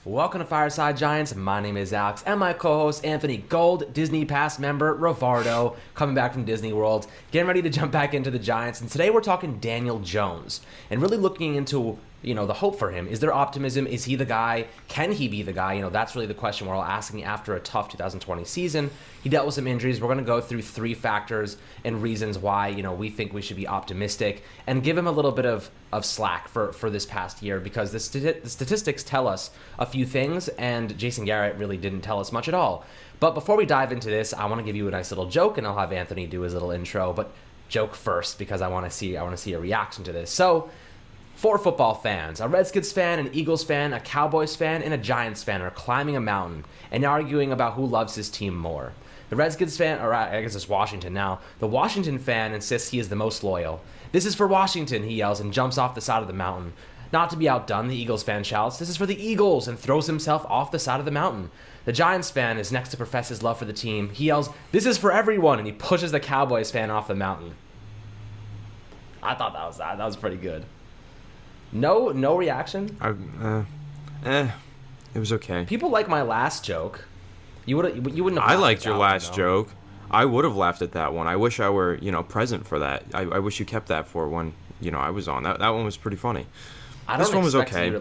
Welcome to Fireside Giants. My name is Alex, and my co-host Anthony, Gold Disney Pass member Rivardo, coming back from Disney World, getting ready to jump back into the Giants. And today we're talking Daniel Jones and really looking into the hope for him. Is there optimism? Is he the guy? Can he be the guy? That's really the question we're all asking after a tough 2020 season. He dealt with some injuries. We're going to go through three factors and reasons why, we think we should be optimistic and give him a little bit of slack for this past year, because the statistics tell us a few things, and Jason Garrett really didn't tell us much at all. But before we dive into this, I want to give you a nice little joke, and I'll have Anthony do his little intro. But joke first, because I want to see a reaction to this. So, 4 football fans, a Redskins fan, an Eagles fan, a Cowboys fan, and a Giants fan are climbing a mountain and arguing about who loves his team more. The Redskins fan, or I guess it's Washington now, the Washington fan insists he is the most loyal. "This is for Washington," he yells and jumps off the side of the mountain. Not to be outdone, the Eagles fan shouts, "This is for the Eagles," and throws himself off the side of the mountain. The Giants fan is next to profess his love for the team. He yells, "This is for everyone," and he pushes the Cowboys fan off the mountain. I thought that was pretty good. No reaction? It was okay. People like my last joke. You wouldn't have. I liked your last joke. I would have laughed at that one. I wish I were, present for that. I wish you kept that for when, I was on. That one was pretty funny. This one was okay.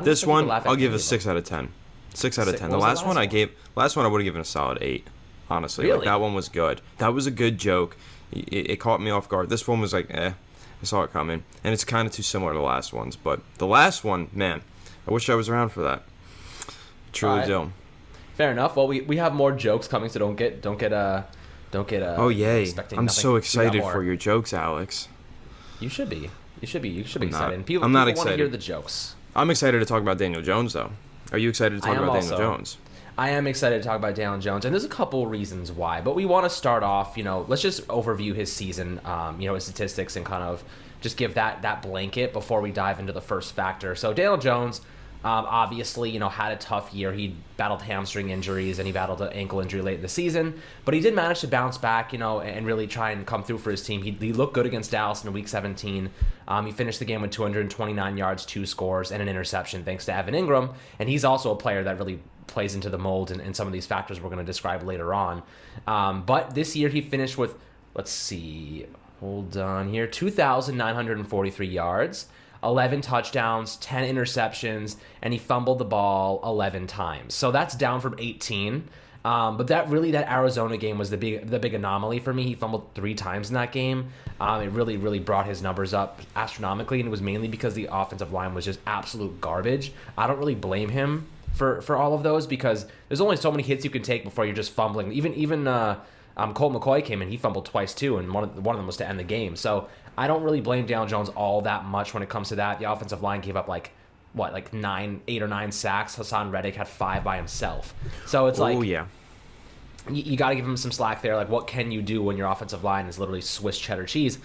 This one, I'll give a 6 out of 10. 6 out of 10. The last one I would have given a solid 8. Honestly, really? That one was good. That was a good joke. It caught me off guard. This one was like, I saw it coming, and it's kind of too similar to the last ones. But the last one, man, I wish I was around for that. Truly do. Fair enough. Well, we have more jokes coming, so don't get. Oh yay! I'm so excited for your jokes, Alex. You should be. You should be excited. And people I'm not want to excited. hear the jokes. I'm excited to talk about Daniel Jones, though. Are you excited to talk about Daniel Jones? I am excited to talk about Daniel Jones, and there's a couple reasons why. But we want to start off, let's just overview his season, his statistics, and kind of just give that blanket before we dive into the first factor. So Daniel Jones, obviously, had a tough year. He battled hamstring injuries, and he battled an ankle injury late in the season. But he did manage to bounce back, and really try and come through for his team. He looked good against Dallas in Week 17. He finished the game with 229 yards, 2 scores, and an interception, thanks to Evan Ingram. And he's also a player that really plays into the mold and some of these factors we're going to describe later on. But this year he finished with, let's see, hold on here, 2,943 yards, 11 touchdowns, 10 interceptions, and he fumbled the ball 11 times. So that's down from 18. But that Arizona game was the big anomaly for me. He fumbled 3 times in that game. It really brought his numbers up astronomically, and it was mainly because the offensive line was just absolute garbage. I don't really blame him for all of those, because there's only so many hits you can take before you're just fumbling. Even Colt McCoy came in, he fumbled twice too, and one of them was to end the game. So I don't really blame Daniel Jones all that much when it comes to that. The offensive line gave up 8 or 9 sacks. Hassan Reddick had 5 by himself. So it's you got to give him some slack there. Like, what can you do when your offensive line is literally Swiss cheddar cheese?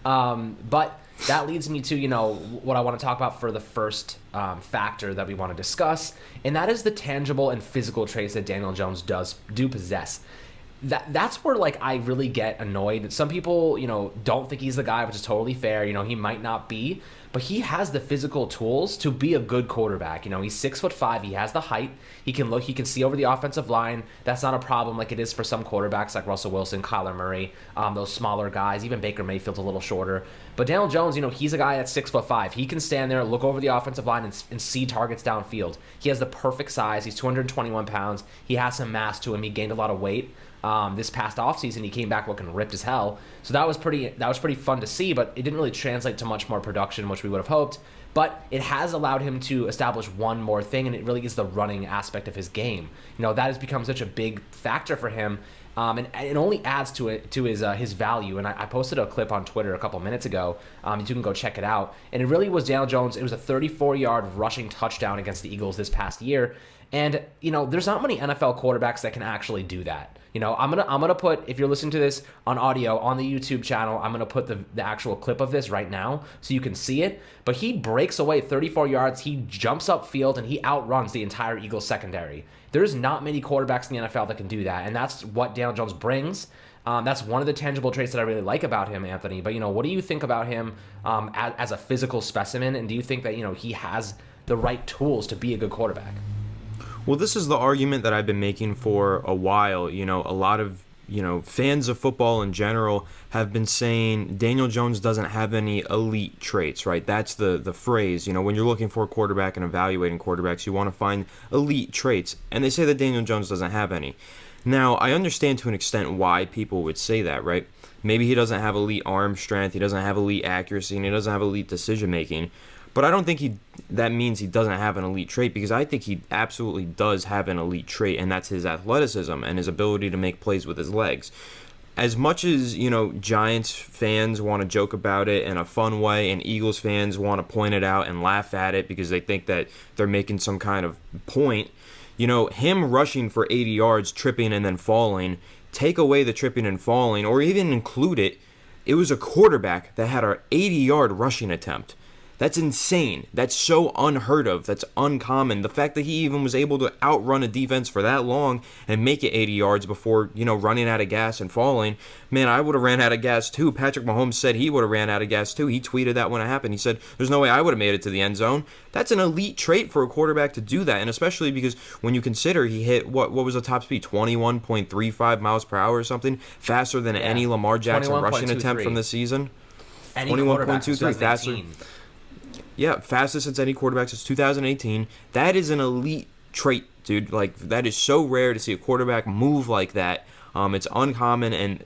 But that leads me to, what I want to talk about for the first factor that we want to discuss, and that is the tangible and physical traits that Daniel Jones do possess. That's where, I really get annoyed. Some people, don't think he's the guy, which is totally fair. He might not be, but he has the physical tools to be a good quarterback. He's 6'5". He has the height. He can see over the offensive line. That's not a problem like it is for some quarterbacks like Russell Wilson, Kyler Murray, those smaller guys. Even Baker Mayfield's a little shorter. But Daniel Jones, he's a guy that's 6'5". He can stand there, look over the offensive line, and see targets downfield. He has the perfect size. He's 221 pounds. He has some mass to him. He gained a lot of weight. This past offseason, he came back looking ripped as hell. So that was pretty fun to see, but it didn't really translate to much more production, which we would have hoped. But it has allowed him to establish one more thing, and it really is the running aspect of his game. That has become such a big factor for him, and it only adds to his value. And I posted a clip on Twitter a couple minutes ago. You can go check it out. And it really was Daniel Jones. It was a 34-yard rushing touchdown against the Eagles this past year. And, there's not many NFL quarterbacks that can actually do that. I'm gonna put, if you're listening to this on audio on the YouTube channel, I'm gonna put the actual clip of this right now so you can see it. But he breaks away 34 yards, he jumps upfield, and he outruns the entire Eagles secondary. There's not many quarterbacks in the NFL that can do that, and that's what Daniel Jones brings. That's one of the tangible traits that I really like about him, Anthony. But what do you think about him as a physical specimen? And do you think that he has the right tools to be a good quarterback? Well, this is the argument that I've been making for a while. You know, a lot of fans of football in general have been saying Daniel Jones doesn't have any elite traits, right? That's the phrase. You know, when you're looking for a quarterback and evaluating quarterbacks, you want to find elite traits. And they say that Daniel Jones doesn't have any. Now, I understand to an extent why people would say that, right? Maybe he doesn't have elite arm strength, he doesn't have elite accuracy, and he doesn't have elite decision making. But I don't think that means he doesn't have an elite trait, because I think he absolutely does have an elite trait, and that's his athleticism and his ability to make plays with his legs. As much as, Giants fans want to joke about it in a fun way, and Eagles fans want to point it out and laugh at it because they think that they're making some kind of point, him rushing for 80 yards, tripping and then falling, take away the tripping and falling, or even include it, it was a quarterback that had an 80-yard rushing attempt. That's insane. That's so unheard of. That's uncommon. The fact that he even was able to outrun a defense for that long and make it 80 yards before, running out of gas and falling. Man, I would have ran out of gas too. Patrick Mahomes said he would have ran out of gas too. He tweeted that when it happened. He said, there's no way I would have made it to the end zone. That's an elite trait for a quarterback to do that. And especially because when you consider he hit, what was the top speed? 21.35 miles per hour or something? Faster than any Lamar Jackson rushing attempt from the season. 21.23 faster. Yeah, fastest since any quarterback since 2018. That is an elite trait, dude. Like, that is so rare to see a quarterback move like that. It's uncommon, and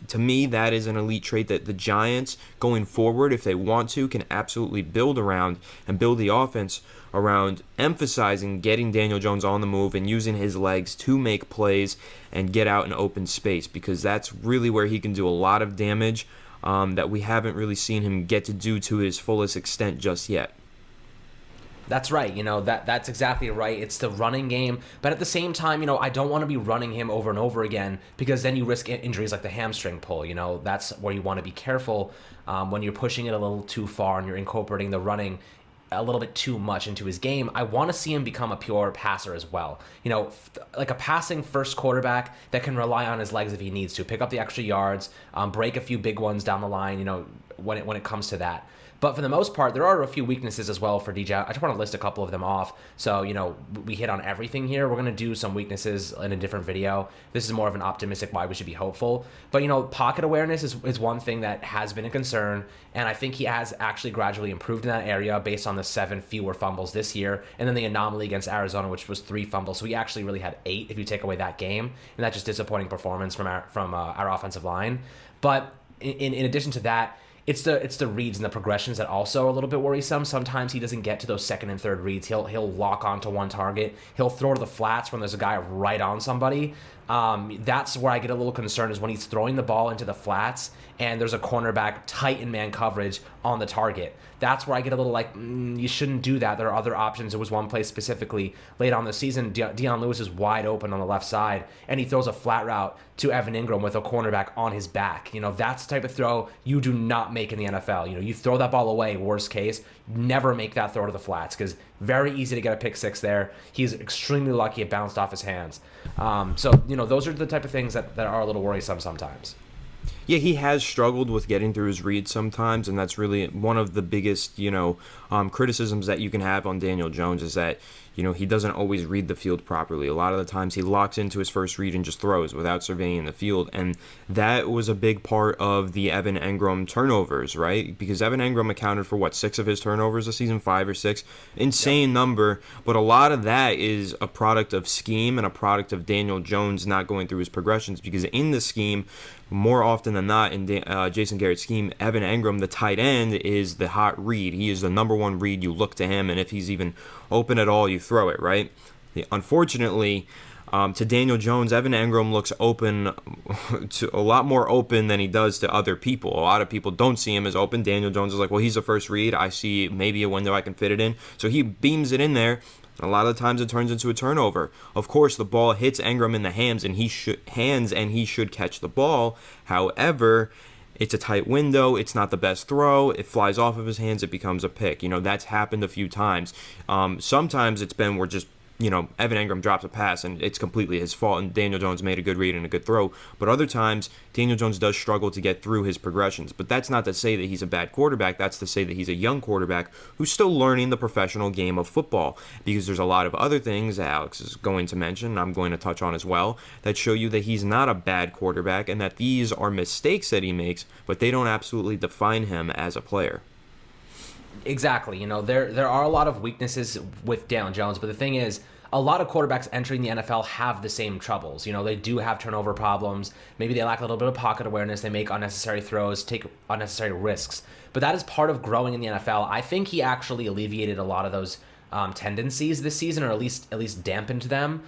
to me, that is an elite trait that the Giants, going forward, if they want to, can absolutely build around and build the offense around emphasizing getting Daniel Jones on the move and using his legs to make plays and get out in open space, because that's really where he can do a lot of damage. That we haven't really seen him get to do to his fullest extent just yet. That's right. That's exactly right. It's the running game. But at the same time, I don't want to be running him over and over again, because then you risk injuries like the hamstring pull. That's where you want to be careful when you're pushing it a little too far and you're incorporating the running a little bit too much into his game. I want to see him become a pure passer as well. Like a passing first quarterback that can rely on his legs if he needs to, pick up the extra yards, break a few big ones down the line, when it comes to that. But for the most part, there are a few weaknesses as well for DJ. I just want to list a couple of them off. So, we hit on everything here. We're going to do some weaknesses in a different video. This is more of an optimistic why we should be hopeful. But, pocket awareness is one thing that has been a concern. And I think he has actually gradually improved in that area based on the 7 fewer fumbles this year. And then the anomaly against Arizona, which was 3 fumbles. So he actually really had 8 if you take away that game. And that's just disappointing performance from our offensive line. But in addition to that, it's the reads and the progressions that also are a little bit worrisome. Sometimes he doesn't get to those second and third reads. He'll lock onto one target. He'll throw to the flats when there's a guy right on somebody. That's where I get a little concerned, is when he's throwing the ball into the flats and there's a cornerback tight in man coverage on the target. That's where I get a little like, you shouldn't do that. There are other options. There was one play specifically late on the season. Dion Lewis is wide open on the left side, and he throws a flat route to Evan Ingram with a cornerback on his back. That's the type of throw you do not make in the NFL. You throw that ball away, worst case. Never make that throw to the flats, because very easy to get a pick six there. He's extremely lucky it bounced off his hands. So those are the type of things that are a little worrisome sometimes. Yeah, he has struggled with getting through his reads sometimes, and that's really one of the biggest, criticisms that you can have on Daniel Jones, is that, he doesn't always read the field properly. A lot of the times he locks into his first read and just throws without surveying the field, and that was a big part of the Evan Engram turnovers, right? Because Evan Engram accounted for, 6 of his turnovers this season, 5 or 6? Insane number, but a lot of that is a product of scheme and a product of Daniel Jones not going through his progressions, because in the scheme, more often than not, in Jason Garrett's scheme, Evan Engram, the tight end, is the hot read. He is the number one read. You look to him, and if he's even open at all, you throw it, right? Unfortunately, to Daniel Jones, Evan Engram looks open, to a lot more open than he does to other people. A lot of people don't see him as open. Daniel Jones is like, well, he's the first read. I see maybe a window I can fit it in. So he beams it in there. A lot of the times it turns into a turnover. Of course, the ball hits Engram in the hands, and he should catch the ball. However, it's a tight window. It's not the best throw. It flies off of his hands. It becomes a pick. That's happened a few times. Sometimes it's been where just Evan Engram drops a pass and it's completely his fault and Daniel Jones made a good read and a good throw. But other times, Daniel Jones does struggle to get through his progressions. But that's not to say that he's a bad quarterback. That's to say that he's a young quarterback who's still learning the professional game of football. Because there's a lot of other things that Alex is going to mention, and I'm going to touch on as well, that show you that he's not a bad quarterback and that these are mistakes that he makes, but they don't absolutely define him as a player. Exactly. There are a lot of weaknesses with Daniel Jones, but the thing is, a lot of quarterbacks entering the NFL have the same troubles. They do have turnover problems. Maybe they lack a little bit of pocket awareness. They make unnecessary throws, take unnecessary risks. But that is part of growing in the NFL. I think he actually alleviated a lot of those tendencies this season, or at least dampened them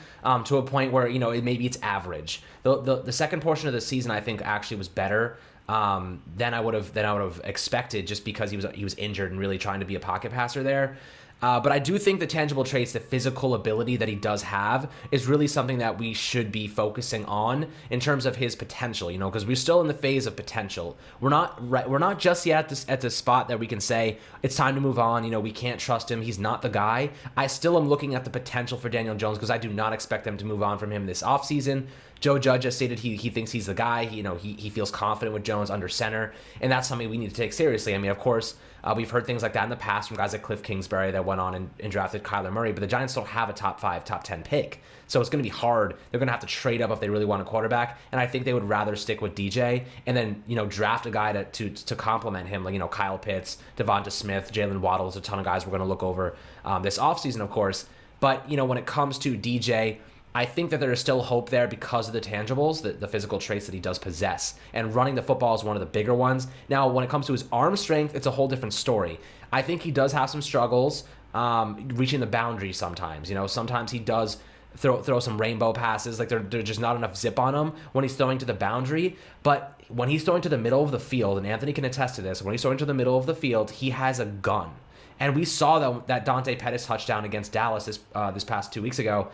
to a point where maybe it's average. The second portion of the season, I think, actually was better than I would have expected, just because he was injured and really trying to be a pocket passer there. But I do think the tangible traits, the physical ability that he does have, is really something that we should be focusing on in terms of his potential. Because we're still in the phase of potential. We're not just yet at the spot that we can say it's time to move on. We can't trust him. He's not the guy. I still am looking at the potential for Daniel Jones, because I do not expect them to move on from him this offseason. Joe Judge has stated he thinks he's the guy. He feels confident with Jones under center, and that's something we need to take seriously. I mean, of course, we've heard things like that in the past from guys like Cliff Kingsbury that went on and drafted Kyler Murray, but the Giants don't have a top 5, top 10 pick. So it's going to be hard. They're going to have to trade up if they really want a quarterback, and I think they would rather stick with DJ and then draft a guy to complement him, like Kyle Pitts, Devonta Smith, Jalen Waddle. There's a ton of guys we're going to look over this offseason, of course. But when it comes to DJ, I think that there is still hope there because of the tangibles, the physical traits that he does possess. And running the football is one of the bigger ones. Now, when it comes to his arm strength, it's a whole different story. I think he does have some struggles reaching the boundary sometimes. Sometimes he does throw some rainbow passes. Like, there's just not enough zip on him when he's throwing to the boundary. But when he's throwing to the middle of the field, and Anthony can attest to this, when he's throwing to the middle of the field, he has a gun. And we saw that Dante Pettis touchdown against Dallas this past 2 weeks ago.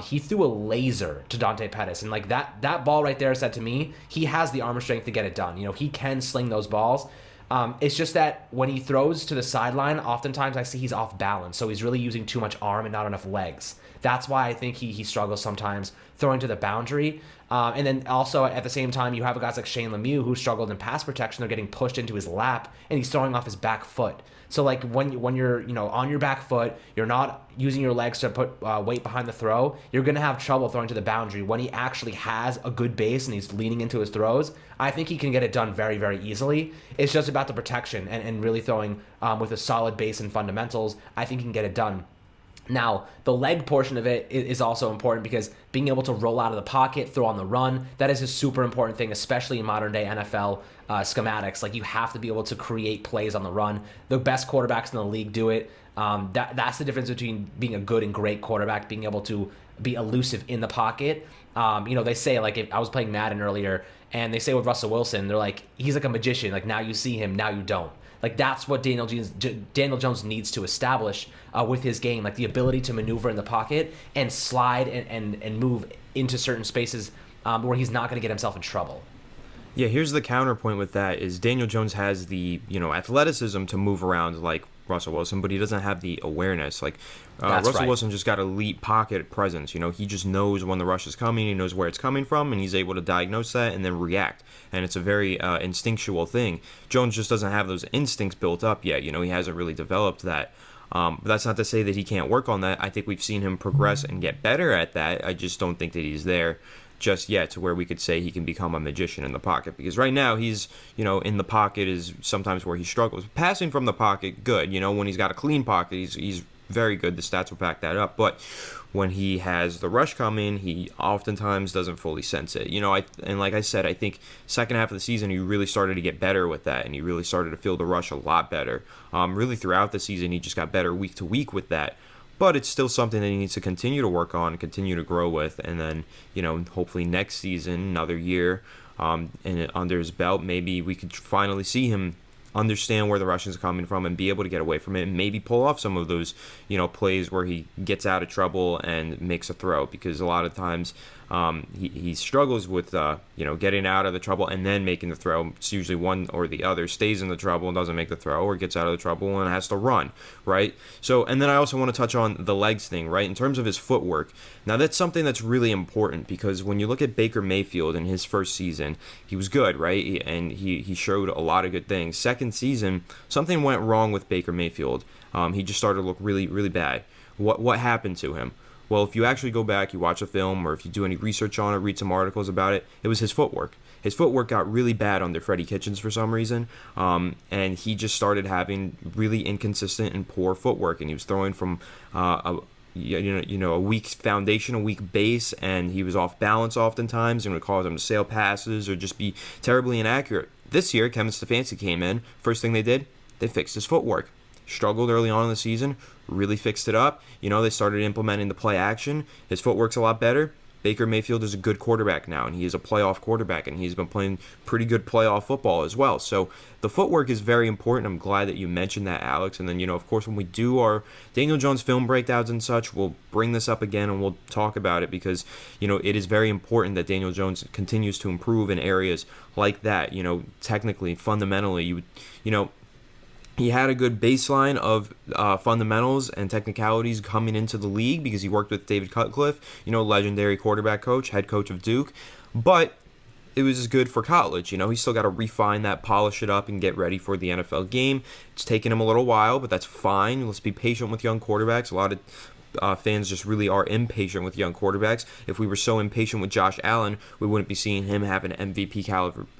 He threw a laser to Dante Pettis, and like that ball right there said to me, he has the arm strength to get it done. He can sling those balls. It's just that when he throws to the sideline, oftentimes I see he's off balance, so he's really using too much arm and not enough legs. That's why I think he struggles sometimes throwing to the boundary. And then also at the same time, you have guys like Shane Lemieux who struggled in pass protection. They're getting pushed into his lap, and he's throwing off his back foot. So like when you're on your back foot, you're not using your legs to put weight behind the throw, you're going to have trouble throwing to the boundary. When he actually has a good base and he's leaning into his throws, I think he can get it done very, very easily. It's just about the protection and really throwing with a solid base and fundamentals. I think he can get it done. Now, the leg portion of it is also important, because being able to roll out of the pocket, throw on the run, that is a super important thing, especially in modern day NFL schematics. Like, you have to be able to create plays on the run. The best quarterbacks in the league do it. That's the difference between being a good and great quarterback, being able to be elusive in the pocket. They say, like, if I was playing Madden earlier, and they say with Russell Wilson, they're like, he's like a magician. Like, now you see him, now you don't. Like, that's what Daniel Jones needs to establish with his game, like the ability to maneuver in the pocket and slide and move into certain spaces where he's not going to get himself in trouble. Yeah, here's the counterpoint with that is Daniel Jones has the athleticism to move around like Russell Wilson, but he doesn't have the awareness. Like Russell Wilson just got elite pocket presence. He just knows when the rush is coming, he knows where it's coming from, and he's able to diagnose that and then react. And it's a very instinctual thing. Jones just doesn't have those instincts built up yet. He hasn't really developed that. But that's not to say that he can't work on that. I think we've seen him progress and get better at that. I just don't think that he's there just yet to where we could say he can become a magician in the pocket, because right now he's in the pocket is sometimes where he struggles. Passing from the pocket, good. When he's got a clean pocket, he's very good. The stats will back that up. But when he has the rush coming, he oftentimes doesn't fully sense it. And like I said, I think second half of the season he really started to get better with that, and he really started to feel the rush a lot better. Really throughout the season he just got better week to week with that. But it's still something that he needs to continue to work on, continue to grow with, and then, hopefully next season, another year, and under his belt, maybe we could finally see him understand where the Russians are coming from and be able to get away from it and maybe pull off some of those, plays where he gets out of trouble and makes a throw, because a lot of times he struggles with getting out of the trouble and then making the throw. It's usually one or the other. Stays in the trouble and doesn't make the throw, or gets out of the trouble and has to run, right? So, and then I also want to touch on the legs thing, right? In terms of his footwork. Now, that's something that's really important, because when you look at Baker Mayfield in his first season, he was good, right? And he showed a lot of good things. Second season, something went wrong with Baker Mayfield. He just started to look really, really bad. What happened to him? Well, if you actually go back, you watch a film, or if you do any research on it, read some articles about it, it was his footwork. His footwork got really bad under Freddie Kitchens for some reason, and he just started having really inconsistent and poor footwork, and he was throwing from a weak foundation, a weak base, and he was off balance oftentimes, and would cause him to sail passes or just be terribly inaccurate. This year, Kevin Stefanski came in. First thing they did, they fixed his footwork. Struggled early on in the season, really fixed it up. They started implementing the play action. His footwork's a lot better. Baker Mayfield is a good quarterback now, and he is a playoff quarterback, and he's been playing pretty good playoff football as well. So the footwork is very important. I'm glad that you mentioned that, Alex. And then, of course, when we do our Daniel Jones film breakdowns and such, we'll bring this up again and we'll talk about it, because, it is very important that Daniel Jones continues to improve in areas like that. Technically, fundamentally, he had a good baseline of fundamentals and technicalities coming into the league, because he worked with David Cutcliffe, legendary quarterback coach, head coach of Duke. But it was good for college. He's still got to refine that, polish it up, and get ready for the NFL game. It's taken him a little while, but that's fine. Let's be patient with young quarterbacks. A lot of fans just really are impatient with young quarterbacks. If we were so impatient with Josh Allen, we wouldn't be seeing him have an MVP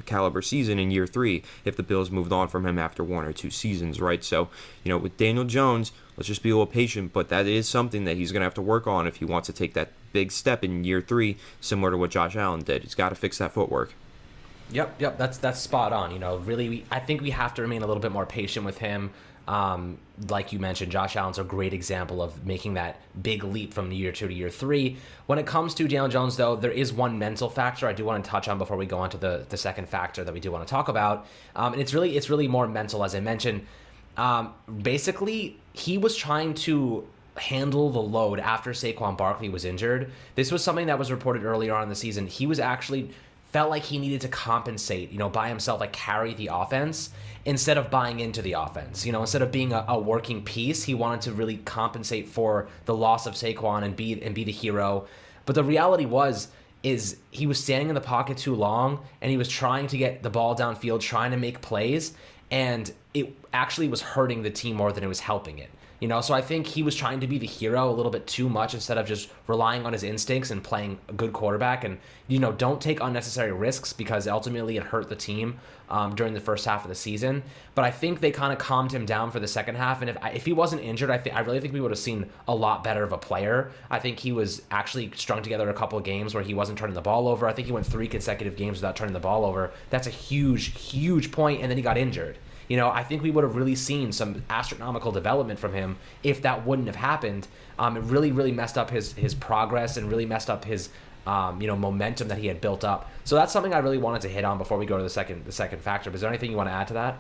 caliber season in year 3 if the Bills moved on from him after 1 or 2 seasons, right? So, with Daniel Jones, let's just be a little patient, but that is something that he's going to have to work on if he wants to take that big step in year 3, similar to what Josh Allen did. He's got to fix that footwork. Yep, that's spot on. Really, I think we have to remain a little bit more patient with him. Like you mentioned, Josh Allen's a great example of making that big leap from year 2 to year 3. When it comes to Daniel Jones, though, there is one mental factor I do want to touch on before we go on to the second factor that we do want to talk about. And it's really more mental, as I mentioned. Basically, he was trying to handle the load after Saquon Barkley was injured. This was something that was reported earlier on in the season. He was actually felt like he needed to compensate, by himself, like carry the offense instead of buying into the offense. Instead of being a working piece, he wanted to really compensate for the loss of Saquon and be the hero. But the reality is he was standing in the pocket too long, and he was trying to get the ball downfield, trying to make plays, and it actually was hurting the team more than it was helping it. So I think he was trying to be the hero a little bit too much instead of just relying on his instincts and playing a good quarterback. And, don't take unnecessary risks, because ultimately it hurt the team during the first half of the season. But I think they kind of calmed him down for the second half. And if he wasn't injured, I really think we would have seen a lot better of a player. I think he was actually strung together a couple of games where he wasn't turning the ball over. I think he went 3 consecutive games without turning the ball over. That's a huge, huge point. And then he got injured. I think we would have really seen some astronomical development from him if that wouldn't have happened. It really, really messed up his progress and really messed up his momentum that he had built up. So that's something I really wanted to hit on before we go to the second factor. But is there anything you want to add to that?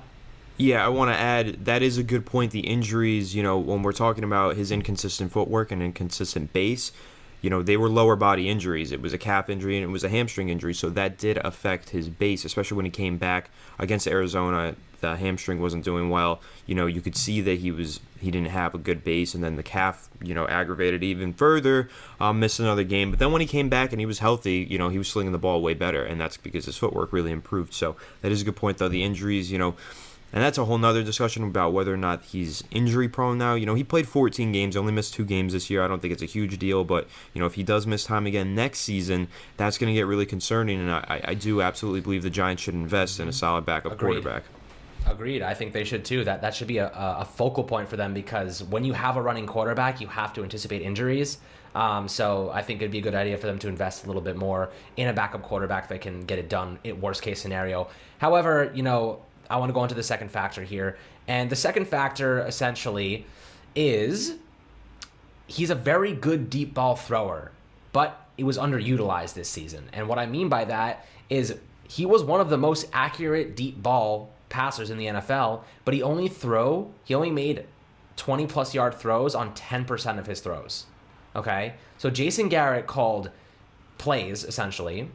Yeah, I want to add, that is a good point. The injuries, when we're talking about his inconsistent footwork and inconsistent base, they were lower body injuries. It was a calf injury and it was a hamstring injury, so that did affect his base, especially when he came back against Arizona. The hamstring wasn't doing well. You could see that he didn't have a good base, and then the calf, aggravated even further, missed another game. But then when he came back and he was healthy, he was slinging the ball way better, and that's because his footwork really improved. So that is a good point, though. The injuries, and that's a whole nother discussion about whether or not he's injury prone now. He played 14 games, only missed 2 games this year. I don't think it's a huge deal, but, if he does miss time again next season, that's going to get really concerning. And I do absolutely believe the Giants should invest in a solid backup quarterback. Agreed. I think they should too. That should be a focal point for them, because when you have a running quarterback, you have to anticipate injuries. So I think it'd be a good idea for them to invest a little bit more in a backup quarterback that can get it done in worst case scenario. However, I want to go into the second factor here. And the second factor essentially is he's a very good deep ball thrower, but it was underutilized this season. And what I mean by that is he was one of the most accurate deep ball passers in the NFL, but he only made 20-plus yard throws on 10% of his throws. Okay? So Jason Garrett called plays, essentially,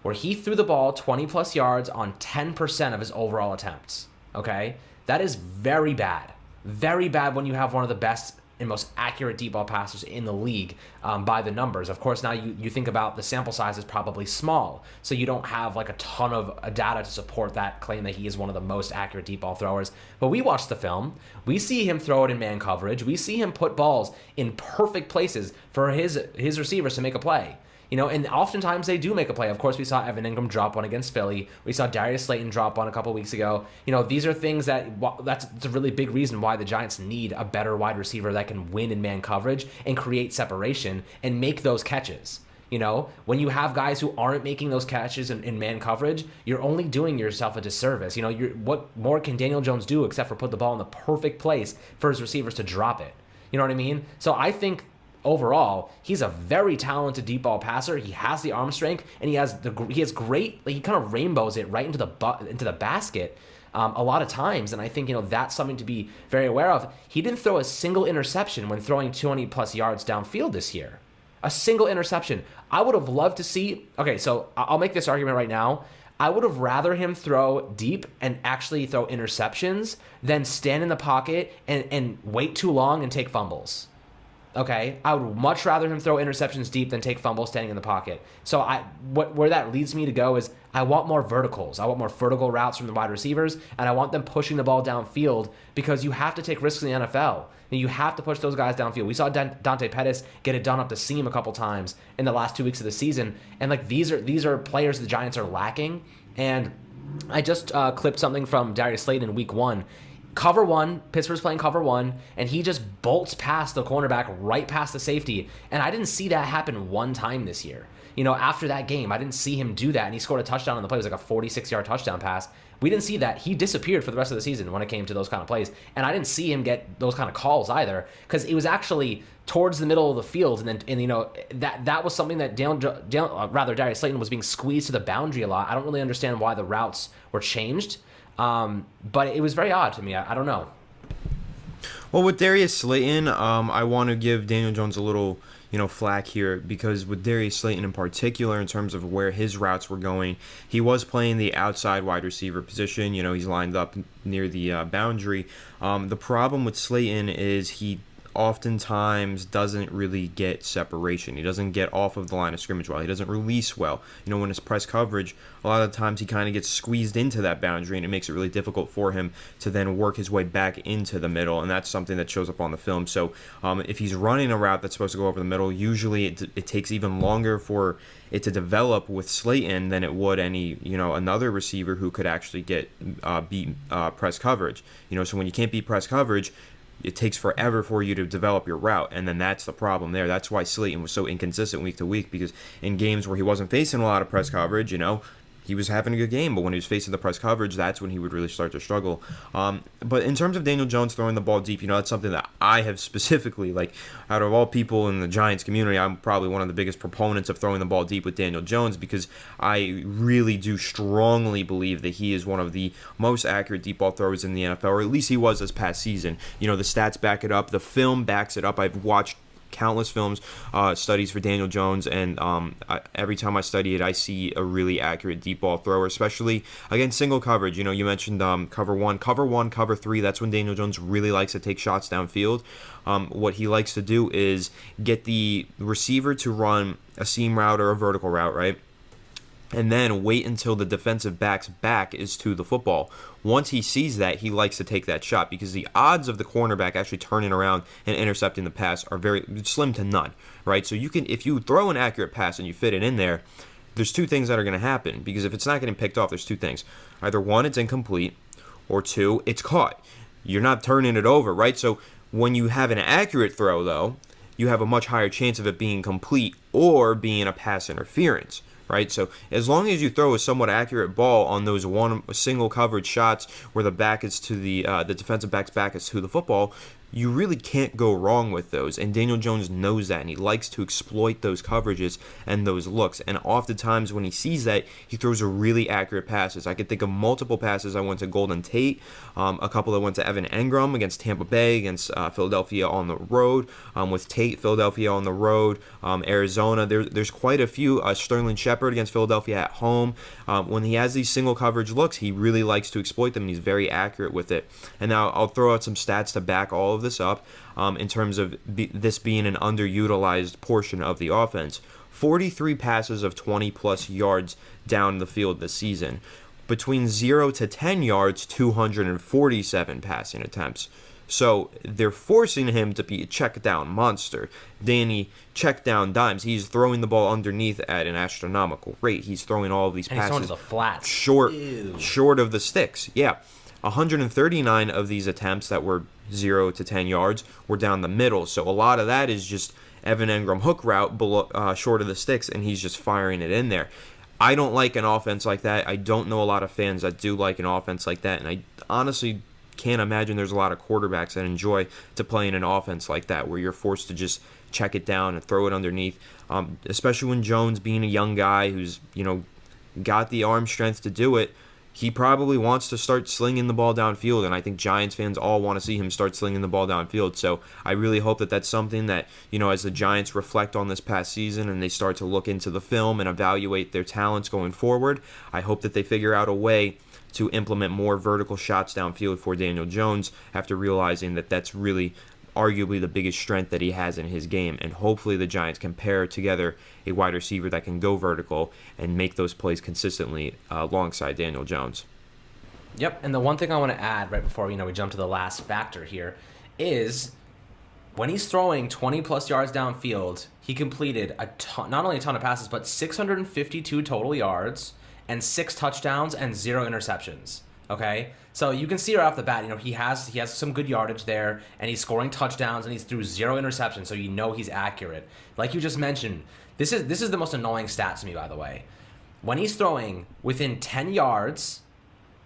where he threw the ball 20-plus yards on 10% of his overall attempts. Okay? That is very bad. Very bad when you have one of the best and most accurate deep ball passers in the league by the numbers. Of course, now you think about the sample size is probably small, so you don't have like a ton of data to support that claim that he is one of the most accurate deep ball throwers. But we watch the film. We see him throw it in man coverage. We see him put balls in perfect places for his receivers to make a play. And oftentimes they do make a play. Of course, we saw Evan Ingram drop one against Philly. We saw Darius Slayton drop one a couple weeks ago. These are things that's a really big reason why the Giants need a better wide receiver that can win in man coverage and create separation and make those catches. When you have guys who aren't making those catches in man coverage, you're only doing yourself a disservice. What more can Daniel Jones do except for put the ball in the perfect place for his receivers to drop it? You know what I mean? So I think overall, he's a very talented deep ball passer. He has the arm strength, and he has great. He kind of rainbows it right into the basket a lot of times. And I think that's something to be very aware of. He didn't throw a single interception when throwing 200+ yards downfield this year. A single interception. I would have loved to see. Okay, so I'll make this argument right now. I would have rather him throw deep and actually throw interceptions than stand in the pocket and wait too long and take fumbles. Okay, I would much rather him throw interceptions deep than take fumbles standing in the pocket. So where that leads me to go is I want more verticals. I want more vertical routes from the wide receivers, and I want them pushing the ball downfield because you have to take risks in the NFL. And you have to push those guys downfield. We saw Dante Pettis get it done up the seam a couple times in the last 2 weeks of the season, and these are players the Giants are lacking. And I just clipped something from Darius Slayton in week 1. Cover 1, Pittsburgh's playing cover 1, and he just bolts past the cornerback right past the safety. And I didn't see that happen one time this year. After that game, I didn't see him do that, and he scored a touchdown on the play. It was like a 46-yard touchdown pass. We didn't see that. He disappeared for the rest of the season when it came to those kind of plays. And I didn't see him get those kind of calls either, because it was actually towards the middle of the field, that was something that Darius Slayton was being squeezed to the boundary a lot. I don't really understand why the routes were changed. But it was very odd to me. I don't know. Well, with Darius Slayton, I want to give Daniel Jones a little, flack here, because with Darius Slayton in particular, in terms of where his routes were going, he was playing the outside wide receiver position. He's lined up near the boundary. The problem with Slayton is he oftentimes doesn't really get separation. He doesn't get off of the line of scrimmage well. He doesn't release well. When it's press coverage, a lot of the times he kind of gets squeezed into that boundary, and it makes it really difficult for him to then work his way back into the middle, and that's something that shows up on the film. So if he's running a route that's supposed to go over the middle, usually it takes even longer for it to develop with Slayton than it would any another receiver who could actually get beat press coverage. So when you can't beat press coverage, it takes forever for you to develop your route, and then that's the problem there. That's why Slayton was so inconsistent week to week, because in games where he wasn't facing a lot of press coverage, he was having a good game, but when he was facing the press coverage, that's when he would really start to struggle. But in terms of Daniel Jones throwing the ball deep, that's something that I have specifically, out of all people in the Giants community, I'm probably one of the biggest proponents of throwing the ball deep with Daniel Jones, because I really do strongly believe that he is one of the most accurate deep ball throwers in the NFL, or at least he was this past season. The stats back it up. The film backs it up. I've watched countless studies for Daniel Jones, and every time I study it, I see a really accurate deep ball thrower, especially against single coverage. You mentioned cover 1, cover 3. That's when Daniel Jones really likes to take shots downfield. What he likes to do is get the receiver to run a seam route or a vertical route, right? And then wait until the defensive back's back is to the football. Once he sees that, he likes to take that shot, because the odds of the cornerback actually turning around and intercepting the pass are very slim to none, right? So if you throw an accurate pass and you fit it in there, there's two things that are going to happen, because if it's not getting picked off, there's two things. Either one, it's incomplete, or two, it's caught. You're not turning it over, right? So when you have an accurate throw, though, you have a much higher chance of it being complete or being a pass interference. Right, so as long as you throw a somewhat accurate ball on those single coverage shots where the back is to the defensive back's back is to the football, you really can't go wrong with those. And Daniel Jones knows that, and he likes to exploit those coverages and those looks. And oftentimes when he sees that, he throws a really accurate passes. I could think of multiple passes I went to Golden Tate, a couple that went to Evan Engram against Tampa Bay, against Philadelphia on the road, with Tate, Philadelphia on the road, Arizona. There's quite a few. Sterling Shepard against Philadelphia at home. When he has these single coverage looks, he really likes to exploit them, and he's very accurate with it. And now I'll throw out some stats to back all of this up in terms of this being an underutilized portion of the offense. 43 passes of 20-plus yards down the field this season. Between 0 to 10 yards, 247 passing attempts. So they're forcing him to be a check down monster. Danny, check down dimes. He's throwing the ball underneath at an astronomical rate. He's throwing all of these passes. He's throwing to the flats. Short of the sticks. Yeah. 139 of these attempts that were 0 to 10 yards were down the middle. So a lot of that is just Evan Engram hook route below, short of the sticks, and he's just firing it in there. I don't like an offense like that. I don't know a lot of fans that do like an offense like that, and I honestly can't imagine there's a lot of quarterbacks that enjoy to play in an offense like that where you're forced to just check it down and throw it underneath, especially when Jones, being a young guy who's, got the arm strength to do it, he probably wants to start slinging the ball downfield, and I think Giants fans all want to see him start slinging the ball downfield. So I really hope that that's something that, as the Giants reflect on this past season and they start to look into the film and evaluate their talents going forward, I hope that they figure out a way to implement more vertical shots downfield for Daniel Jones after realizing that that's really arguably the biggest strength that he has in his game. And hopefully the Giants can pair together a wide receiver that can go vertical and make those plays consistently alongside Daniel Jones. Yep, and the one thing I want to add right before we jump to the last factor here is when he's throwing 20-plus yards downfield, he completed not only a ton of passes, but 652 total yards and 6 touchdowns and 0 interceptions. Okay, so you can see right off the bat, he has some good yardage there, and he's scoring touchdowns, and he's through 0 interceptions, so he's accurate. Like you just mentioned, this is the most annoying stat to me, by the way. When he's throwing within 10 yards,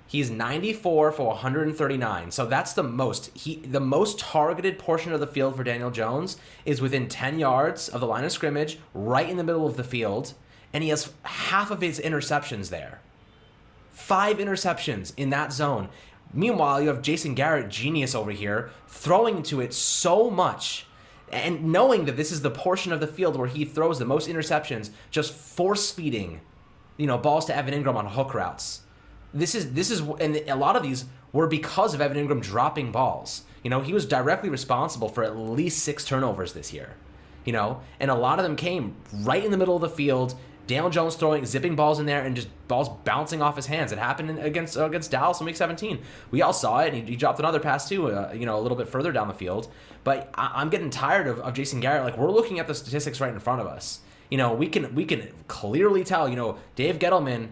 he's 94 for 139. So that's the most. The most targeted portion of the field for Daniel Jones is within 10 yards of the line of scrimmage, right in the middle of the field, and he has half of his interceptions there. 5 interceptions in that zone. Meanwhile, you have Jason Garrett, genius over here, throwing into it so much and knowing that this is the portion of the field where he throws the most interceptions, just force-feeding, balls to Evan Engram on hook routes. This is, and a lot of these were because of Evan Engram dropping balls. He was directly responsible for at least 6 turnovers this year. And a lot of them came right in the middle of the field. Daniel Jones zipping balls in there, and just balls bouncing off his hands. It happened against Dallas in Week 17. We all saw it, and he dropped another pass too, a little bit further down the field. But I'm getting tired of Jason Garrett. Like, we're looking at the statistics right in front of us. We can clearly tell. Dave Gettleman,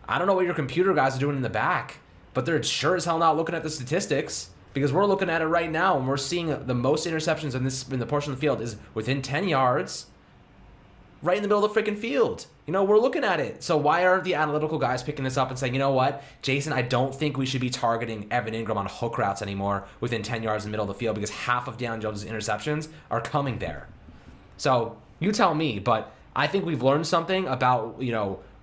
I don't know what your computer guys are doing in the back, but they're sure as hell not looking at the statistics, because we're looking at it right now, and we're seeing the most interceptions in the portion of the field is within 10 yards, right in the middle of the freaking field. We're looking at it. So why aren't the analytical guys picking this up and saying, what, Jason, I don't think we should be targeting Evan Engram on hook routes anymore within 10 yards in the middle of the field, because half of Daniel Jones' interceptions are coming there. So you tell me, but I think we've learned something about,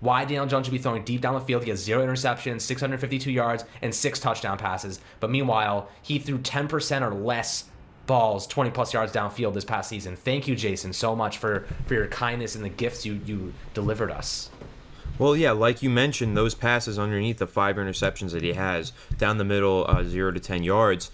why Daniel Jones should be throwing deep down the field. He has 0 interceptions, 652 yards, and 6 touchdown passes. But meanwhile, he threw 10% or less balls 20-plus yards downfield this past season. Thank you, Jason, so much for your kindness and the gifts you delivered us. Well, yeah, like you mentioned, those passes underneath the 5 interceptions that he has down the middle, 0 to 10 yards,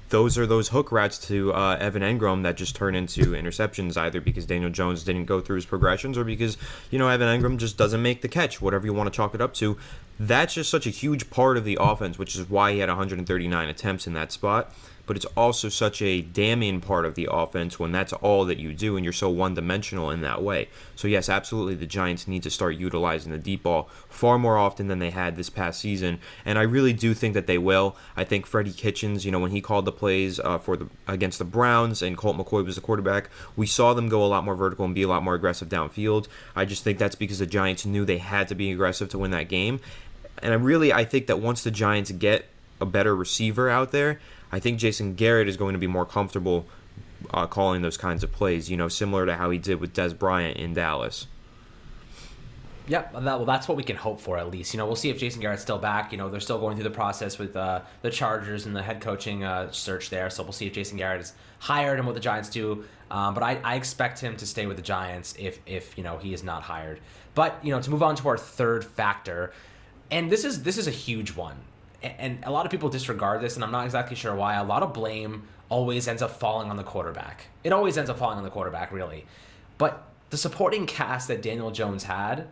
those are those hook routes to Evan Engram that just turn into interceptions, either because Daniel Jones didn't go through his progressions or because, Evan Engram just doesn't make the catch, whatever you want to chalk it up to. That's just such a huge part of the offense, which is why he had 139 attempts in that spot. But it's also such a damning part of the offense when that's all that you do and you're so one-dimensional in that way. So yes, absolutely, the Giants need to start utilizing the deep ball far more often than they had this past season, and I really do think that they will. I think Freddie Kitchens, when he called the plays against the Browns and Colt McCoy was the quarterback, we saw them go a lot more vertical and be a lot more aggressive downfield. I just think that's because the Giants knew they had to be aggressive to win that game. And I think that once the Giants get a better receiver out there, I think Jason Garrett is going to be more comfortable calling those kinds of plays, similar to how he did with Dez Bryant in Dallas. Yeah, well, that's what we can hope for, at least. We'll see if Jason Garrett's still back. They're still going through the process with the Chargers and the head coaching search there. So we'll see if Jason Garrett is hired and what the Giants do. But I expect him to stay with the Giants if he is not hired. But to move on to our third factor, and this is a huge one, and a lot of people disregard this, and I'm not exactly sure why. A lot of blame always ends up falling on the quarterback. It always ends up falling on the quarterback, really. But the supporting cast that Daniel Jones had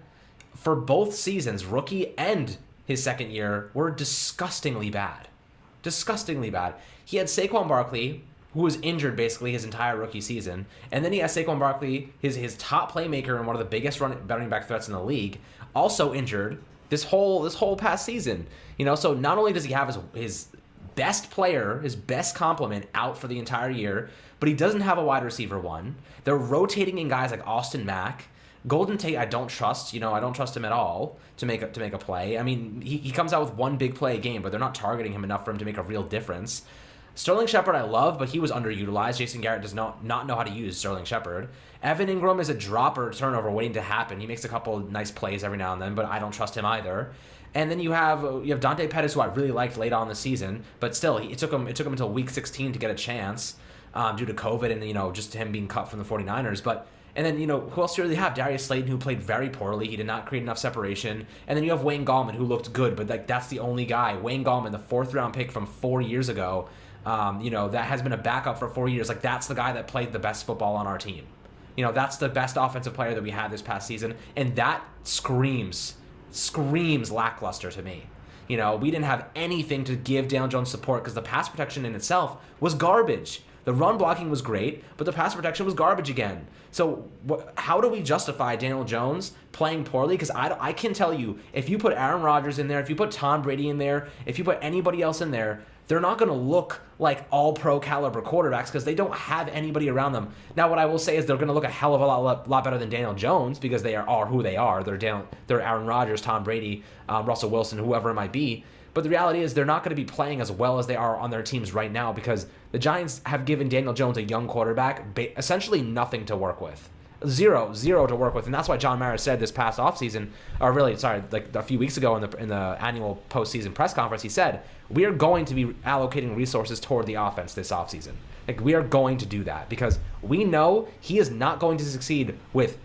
for both seasons, rookie and his second year, were disgustingly bad. Disgustingly bad. He had Saquon Barkley, who was injured basically his entire rookie season, and then he has Saquon Barkley, his top playmaker and one of the biggest running back threats in the league, also injured this whole past season. So not only does he have his best player, his best complement out for the entire year, but he doesn't have a wide receiver one. They're rotating in guys like Austin Mack. Golden Tate, I don't trust. I don't trust him at all to make a play. I mean, he comes out with one big play a game, but they're not targeting him enough for him to make a real difference. Sterling Shepard I love, but he was underutilized. Jason Garrett does not know how to use Sterling Shepard. Evan Ingram is a dropper turnover waiting to happen. He makes a couple nice plays every now and then, but I don't trust him either. And then you have Dante Pettis, who I really liked late on in the season, but still, it took him until week 16 to get a chance due to COVID and just him being cut from the 49ers. And then, who else do you really have? Darius Slayton, who played very poorly. He did not create enough separation. And then you have Wayne Gallman, who looked good, but that's the only guy. Wayne Gallman, the 4th-round pick from 4 years ago, that has been a backup for 4 years. That's the guy that played the best football on our team. That's the best offensive player that we had this past season. And that screams lackluster to me. We didn't have anything to give Daniel Jones support because the pass protection in itself was garbage. The run blocking was great, but the pass protection was garbage again. So how do we justify Daniel Jones playing poorly? Because I can tell you, if you put Aaron Rodgers in there, if you put Tom Brady in there, if you put anybody else in there, they're not going to look like all-pro caliber quarterbacks because they don't have anybody around them. Now, what I will say is they're going to look a hell of a lot better than Daniel Jones because they are who they are. They're Aaron Rodgers, Tom Brady, Russell Wilson, whoever it might be. But the reality is they're not going to be playing as well as they are on their teams right now because the Giants have given Daniel Jones, a young quarterback, essentially nothing to work with. Zero to work with. And that's why John Mara said this past offseason, or really, like a few weeks ago in the annual postseason press conference, he said, we are going to be allocating resources toward the offense this offseason. We are going to do that because we know he is not going to succeed with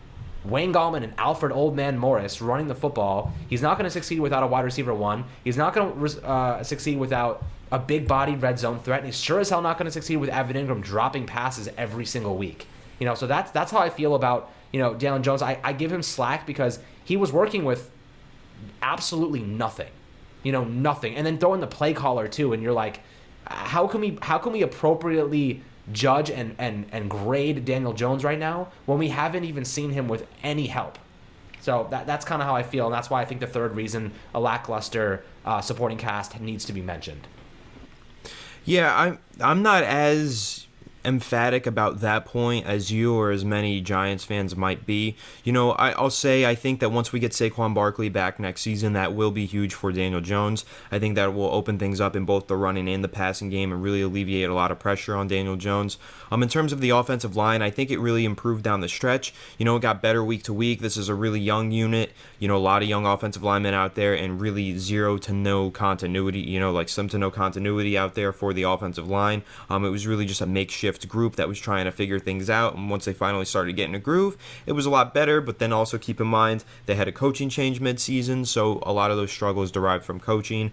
Wayne Gallman and Alfred Oldman Morris running the football. He's not going to succeed without a wide receiver one. He's not going to succeed without a big-bodied red zone threat. And he's sure as hell not going to succeed with Evan Ingram dropping passes every single week. So that's how I feel about Daniel Jones. I give him slack because he was working with absolutely nothing, nothing, and then throw in the play caller too. And you're like, how can we appropriately judge and grade Daniel Jones right now when we haven't even seen him with any help? So that's kind of how I feel, and that's why I think the third reason a lackluster supporting cast needs to be mentioned. Yeah, I'm not as emphatic about that point as you or as many Giants fans might be. I'll say I think that once we get Saquon Barkley back next season, that will be huge for Daniel Jones. I think that will open things up in both the running and the passing game and really alleviate a lot of pressure on Daniel Jones. In terms of the offensive line, I think it really improved down the stretch. It got better week to week. This is a really young unit. A lot of young offensive linemen out there and really zero to no continuity, like some to no continuity out there for the offensive line. It was really just a makeshift group that was trying to figure things out, and once they finally started getting a groove, it was a lot better. But then also keep in mind they had a coaching change mid-season, so a lot of those struggles derived from coaching.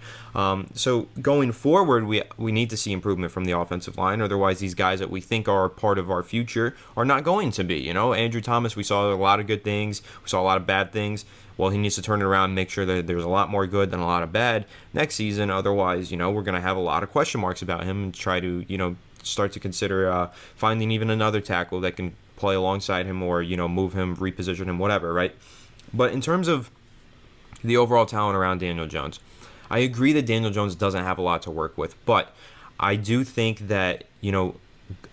So going forward, we need to see improvement from the offensive line, otherwise these guys that we think are part of our future are not going to be. Andrew Thomas, we saw a lot of good things, we saw a lot of bad things. Well, he needs to turn it around and make sure that there's a lot more good than a lot of bad next season. Otherwise, we're going to have a lot of question marks about him and try to, start to consider finding even another tackle that can play alongside him or, move him, reposition him, whatever, right? But in terms of the overall talent around Daniel Jones, I agree that Daniel Jones doesn't have a lot to work with, but I do think that,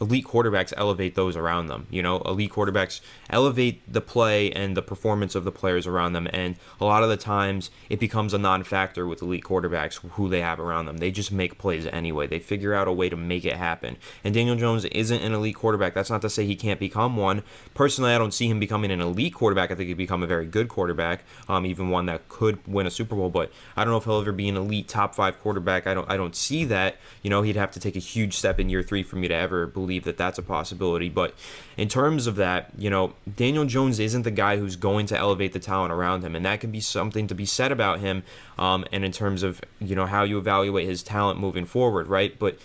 elite quarterbacks elevate those around them. Elite quarterbacks elevate the play and the performance of the players around them, and a lot of the times it becomes a non-factor with elite quarterbacks who they have around them. They just make plays anyway. They figure out a way to make it happen. And Daniel Jones isn't an elite quarterback. That's not to say he can't become one. Personally, I don't see him becoming an elite quarterback. I think he'd become a very good quarterback, even one that could win a Super Bowl, but I don't know if he'll ever be an elite top 5 quarterback. I don't see that. He'd have to take a huge step in year 3 for me to ever believe that that's a possibility. But in terms of that, Daniel Jones isn't the guy who's going to elevate the talent around him, and that can be something to be said about him, and in terms of how you evaluate his talent moving forward, right? But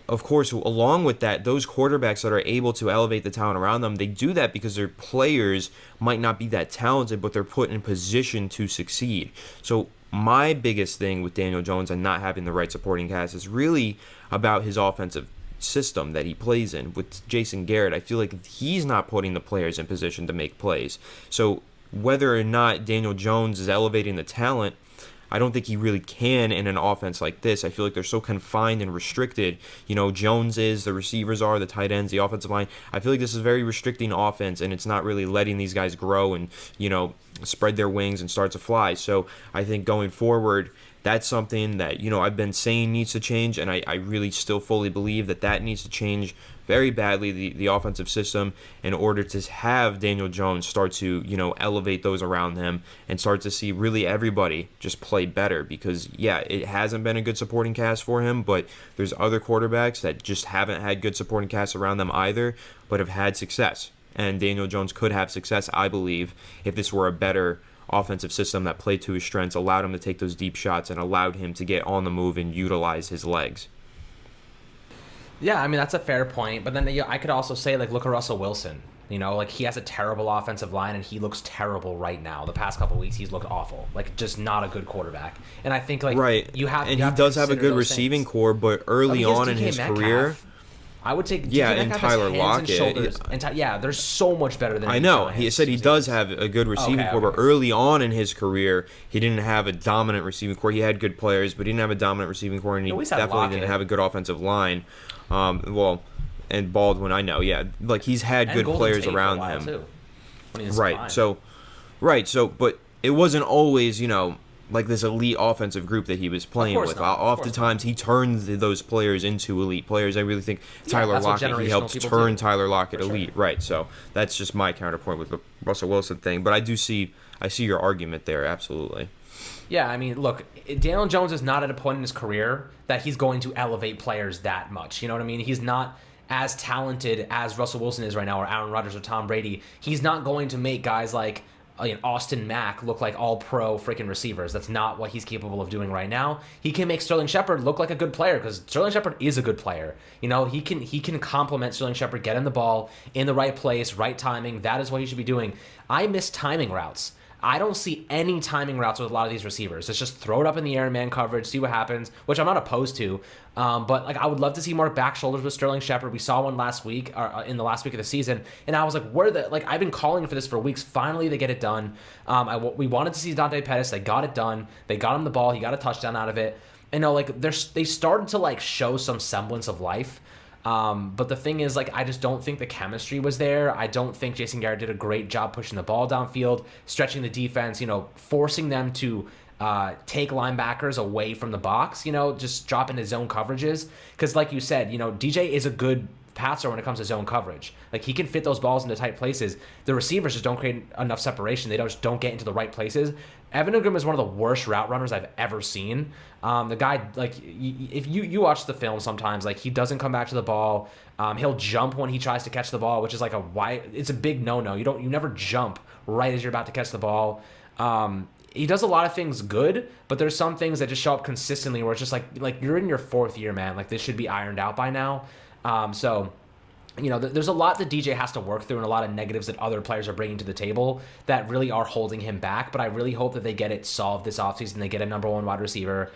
of course, along with that, those quarterbacks that are able to elevate the talent around them, they do that because their players might not be that talented, but they're put in position to succeed. So my biggest thing with Daniel Jones and not having the right supporting cast is really about his offensive system that he plays in. With Jason Garrett, I feel like he's not putting the players in position to make plays. So whether or not Daniel Jones is elevating the talent, I don't think he really can in an offense like this. I feel like they're so confined and restricted. Jones is, the receivers are, the tight ends, the offensive line. I feel like this is a very restricting offense, and it's not really letting these guys grow and, spread their wings and start to fly. So I think going forward, that's something that, I've been saying needs to change, and I really still fully believe that needs to change very badly, the offensive system, in order to have Daniel Jones start to, elevate those around him and start to see really everybody just play better. Because, yeah, it hasn't been a good supporting cast for him, but there's other quarterbacks that just haven't had good supporting casts around them either, but have had success. And Daniel Jones could have success, I believe, if this were a better offensive system that played to his strengths, allowed him to take those deep shots, and allowed him to get on the move and utilize his legs. Yeah, I mean, that's a fair point. But then I could also say, look at Russell Wilson. He has a terrible offensive line, and he looks terrible right now. The past couple of weeks, he's looked awful. Just not a good quarterback. And I think, right. you have... And he does have a good receiving core, but early on in his career... I would take and Tyler Lockett. They're so much better than I know. He said he does have a good receiving core, but early on in his career, he didn't have a dominant receiving core. He had good players, but he didn't have a dominant receiving core, and he definitely didn't have a good offensive line. And Baldwin, I know, yeah, he's had good players around him. Too, right. So, but it wasn't always, this elite offensive group that he was playing with. Oftentimes, he turns those players into elite players. I really think Tyler Lockett, he helped turn Tyler Lockett elite. Right, so that's just my counterpoint with the Russell Wilson thing. But I see your argument there, absolutely. Yeah, I mean, look, Daniel Jones is not at a point in his career that he's going to elevate players that much. You know what I mean? He's not as talented as Russell Wilson is right now, or Aaron Rodgers or Tom Brady. He's not going to make guys like Austin Mack look like all-pro freaking receivers. That's not what he's capable of doing right now. He can make Sterling Shepard look like a good player, because Sterling Shepard is a good player. He can complement Sterling Shepard, get him the ball in the right place, right timing. That is what he should be doing. I miss timing routes. I don't see any timing routes with a lot of these receivers. It's just throw it up in the air in man coverage, see what happens, which I'm not opposed to. But I would love to see more back shoulders with Sterling Shepard. We saw one last week, in the last week of the season, and I was like, I've been calling for this for weeks. Finally, they get it done. We wanted to see Dante Pettis. They got it done. They got him the ball. He got a touchdown out of it. And they started to show some semblance of life. But the thing is, I just don't think the chemistry was there. I don't think Jason Garrett did a great job pushing the ball downfield, stretching the defense, forcing them to take linebackers away from the box, just drop into zone coverages. Because like you said, DJ is a good passer when it comes to zone coverage. He can fit those balls into tight places. The receivers just don't create enough separation. They just don't get into the right places. Evan Ingram is one of the worst route runners I've ever seen. The guy, if you watch the film sometimes, he doesn't come back to the ball. He'll jump when he tries to catch the ball, which is it's a big no-no. You never jump right as you're about to catch the ball. He does a lot of things good, but there's some things that just show up consistently where it's just you're in your 4th year, man. This should be ironed out by now. There's a lot that DJ has to work through, and a lot of negatives that other players are bringing to the table that really are holding him back. But I really hope that they get it solved this offseason. They get a number 1 wide receiver.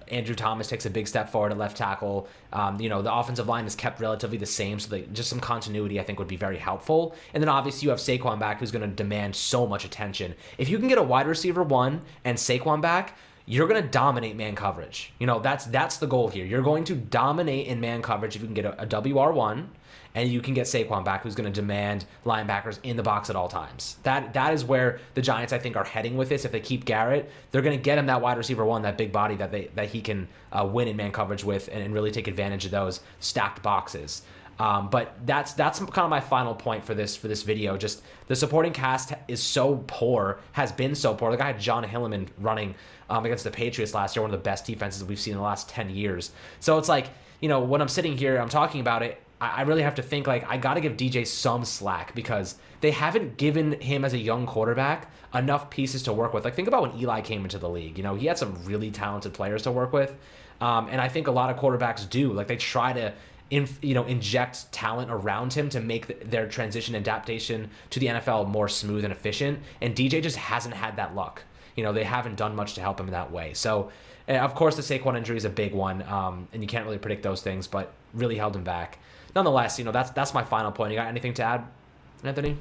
Andrew Thomas takes a big step forward at left tackle. The offensive line is kept relatively the same, so just some continuity I think would be very helpful. And then obviously you have Saquon back, who's going to demand so much attention. If you can get a wide receiver 1 and Saquon back, you're going to dominate man coverage. You know, that's the goal here. You're going to dominate in man coverage if you can get a WR1 and you can get Saquon back, who's going to demand linebackers in the box at all times. That is where the Giants, I think, are heading with this. If they keep Garrett, they're going to get him that wide receiver one, that big body that he can win in man coverage with and really take advantage of those stacked boxes. But that's kind of my final point for this video. Just the supporting cast is so poor, has been so poor. The guy had John Hilliman running against the Patriots last year, one of the best defenses we've seen in the last 10 years. So it's like, you know, when I'm sitting here, I'm talking about it, I really have to think, like, I got to give DJ some slack because they haven't given him, as a young quarterback, enough pieces to work with. Like, think about when Eli came into the league. You know, he had some really talented players to work with. And I think a lot of quarterbacks do. Like, they try to inject talent around him to make their transition adaptation to the NFL more smooth and efficient. And DJ just hasn't had that luck. You know, they haven't done much to help him in that way. So, of course, the Saquon injury is a big one, and you can't really predict those things, but really held him back. Nonetheless, you know, that's my final point. You got anything to add, Anthony?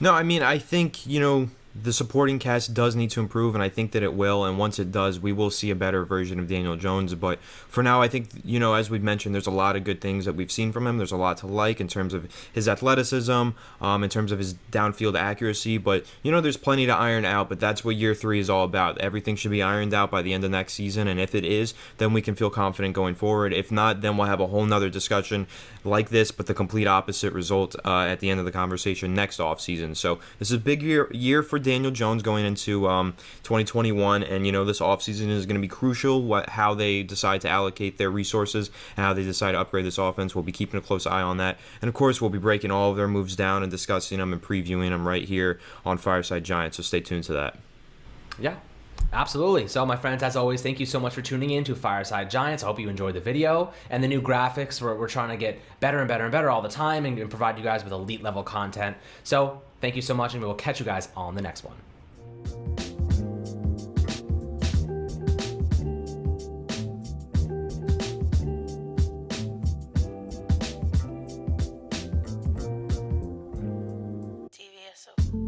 No, I mean, I think, you know, the supporting cast does need to improve, and I think that it will. And once it does, we will see a better version of Daniel Jones. But for now, I think, you know, as we've mentioned, there's a lot of good things that we've seen from him. There's a lot to like in terms of his athleticism, in terms of his downfield accuracy. But, you know, there's plenty to iron out. But that's what year 3 is all about. Everything should be ironed out by the end of next season. And if it is, then we can feel confident going forward. If not, then we'll have a whole nother discussion like this, but the complete opposite result at the end of the conversation next offseason. So this is a big year for Daniel Jones going into 2021, and, you know, this offseason is going to be crucial, how they decide to allocate their resources and how they decide to upgrade this offense. We'll be keeping a close eye on that, and of course we'll be breaking all of their moves down and discussing them and previewing them right here on Fireside Giants, so stay tuned to that. Yeah, absolutely. So, my friends, as always, thank you so much for tuning in to Fireside Giants. I hope you enjoyed the video and the new graphics. We're trying to get better and better and better all the time and provide you guys with elite level content. So thank you so much, and we will catch you guys on the next one. TVSO.